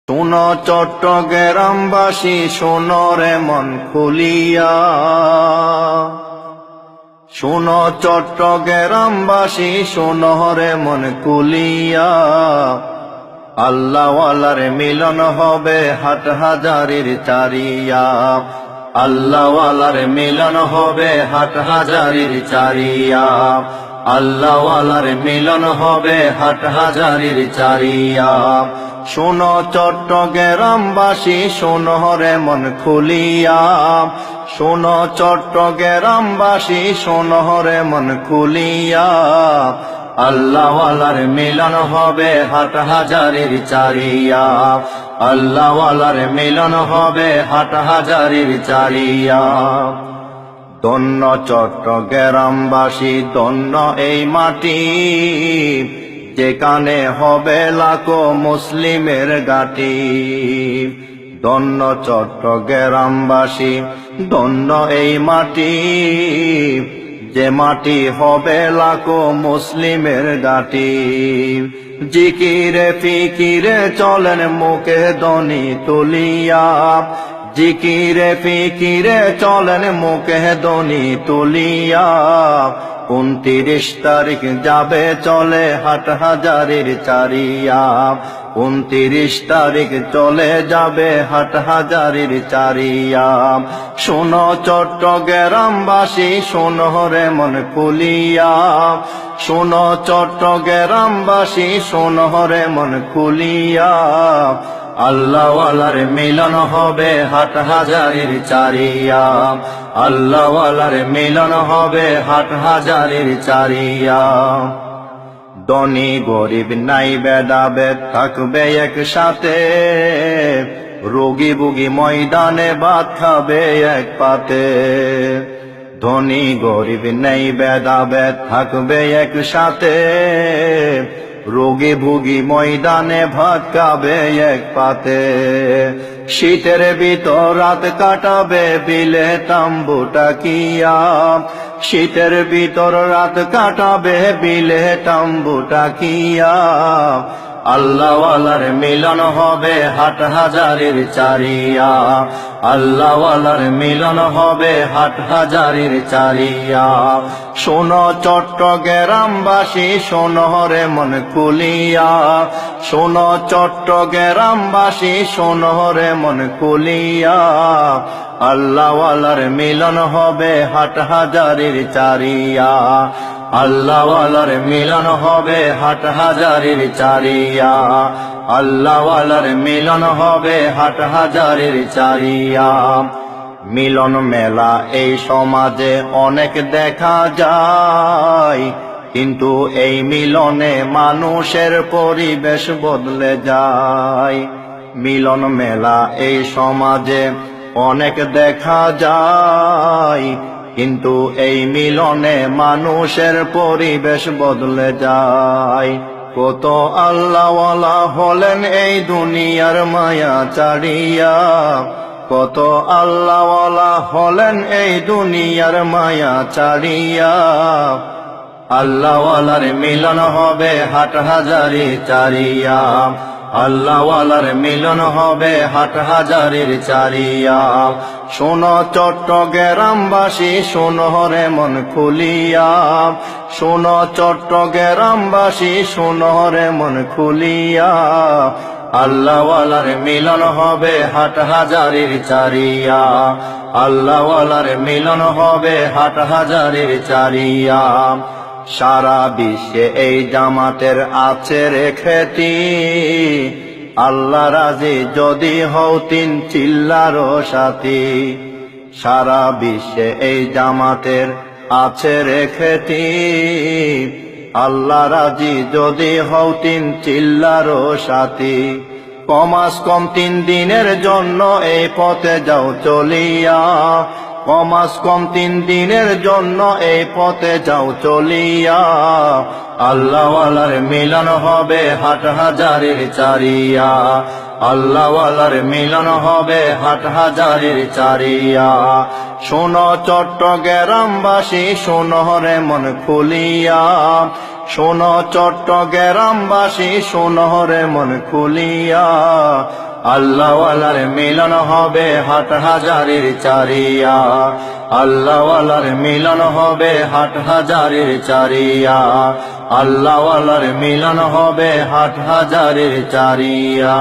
শোনো চট্টগ্রামবাসী, শোনো রে মন খুলিয়া। শোনো চট্টগ্রামবাসী, শোনো রে মন খুলিয়া। আল্লাহওয়ালার মিলন হবে হাটহাজারীর চারিয়া। আল্লাহওয়ালার মিলন হবে হাটহাজারীর চারিয়া। আল্লাহওয়ালার মিলন হবে হাটহাজারীর চারিয়া। শোনো চট্টগ্রামবাসী, শোনো রে মন খুলিয়া। শোনো চট্টগ্রামবাসী, শোনো রে মন খুলিয়া। আল্লাহওয়ালার মিলন হবে হাটহাজারীর চারিয়া। আল্লাহওয়ালার মিলন হবে হাটহাজারীর চারিয়া। ধন্য চট্টগ্রামবাসী, ধন্য এই মাটি, যেখানে হবে লাখো মুসলিমের ঘাঁটি। ধন্য চট্টগ্রামবাসী, ধন্য এই মাটি, যে মাটি হবে লাখো মুসলিমের ঘাঁটি। জিকিরে ফিকিরে চলেন মুখে ধ্বনি তুলিয়া। জিকিরে ফিকিরে চলেন মুখে ধ্বনি তুলিয়া। 29 তারিখ যাবে চলে হাটহাজারীর চারিয়া। 29 তারিখ চলে যাবে হাটহাজারীর চারিয়া। শোনো চট্টগ্রামবাসী, শোনো রে মন খুলিয়া। শোনো চট্টগ্রামবাসী, শোনো রে মন খুলিয়া। আল্লাহওয়ালার মিলন হবে হাটহাজারীর চারিয়া। আল্লাহওয়ালার মিলন হবে হাটহাজারীর চারিয়া। ধনী গরিব নাই ভেদাভেদ থাকবে একসাথে। রোগী বুগি ময়দানে ভাত খাবে এক পাতে। ধনী গরিব নেই ভেদাভেদ থাকবে একসাথে। রোগী ভুগি ময়দানে ভাত খাবে এক পাতে। শীতের ভিতর রাত কাটাবে বিলে তাম্বু টাকিয়া। শীতের ভিতর রাত কাটাবে বিলে তাম্বু টাকিয়া। আল্লাহওয়ালার মিলন হবে হাটহাজারীর চারিয়া। আল্লাহওয়ালার মিলন হবে হাটহাজারীর চারিয়া। শোনো চট্টগ্রামবাসী, শোনো রে মন খুলিয়া। শোনো চট্টগ্রামবাসী, শোনো রে মন খুলিয়া। আল্লাহওয়ালার মিলন হবে হাটহাজারীর চারিয়া। আল্লাহওয়ালার মিলন হবে হাটহাজারীর চারিয়া। আল্লাহওয়ালার মিলন হবে হাটহাজারীর চারিয়া। মিলন মেলা এই সমাজে অনেক দেখা যায়, কিন্তু এই মিলনে মানুষের পরিবেশ বদলে যায়। মিলন মেলা এই সমাজে অনেক দেখা যায়, কিন্তু এই মিলনে মানুষের পরিবেশ বদলে যায়। কত আল্লাহওয়ালা হলেন এই দুনিয়ার মায়া ছাড়িয়া। কত আল্লাহওয়ালা হলেন এই দুনিয়ার মায়া ছাড়িয়া। আল্লাহওয়ালার মিলন হবে হাটহাজারী চারিয়া। আল্লাহওয়ালার মিলন হবে হাটহাজারীর চারিয়া। শোনো চট্টগ্রামবাসী, শোনো রে মন খুলিয়া। শোনো চট্টগ্রামবাসী, শোনো রে মন খুলিয়া। আল্লাহওয়ালার মিলন হবে হাটহাজারীর চারিয়া। আল্লাহওয়ালার মিলন হবে হাটহাজারীর চারিয়া। সারা বিশ্বে এই জামাতের আছে রে খ্যাতি। আল্লাহ রাজি যদি হও তিন চিল্লারও সাথী। সারা বিশ্বে এই জামাতের আছে রে খ্যাতি। আল্লাহ রাজি যদি হও তিন চিল্লারও সাথী। কমাস কম 3 দিনের জন্য এই পথে যাও চলিয়া। কমাস কম 3 দিনের জন্য এই পথে যাও চলিয়া। আল্লাহওয়ালার মিলন হবে হাটহাজারীর চারিয়া। আল্লাহওয়ালার মিলন হবে হাটহাজারীর চারিয়া। শোনো চট্টগ্রামবাসী, শোনো রে মন খুলিয়া। শোনো চট্টগ্রামবাসী, শোনো রে মন খুলিয়া। আল্লাহওয়ালার মিলন হবে হাট হাজারির চারিয়া আল্লাহওয়ালার মিলন হবে হাট হাজারির চারিয়া আল্লাহওয়ালার মিলন হবে হাট হাজারির চারিয়া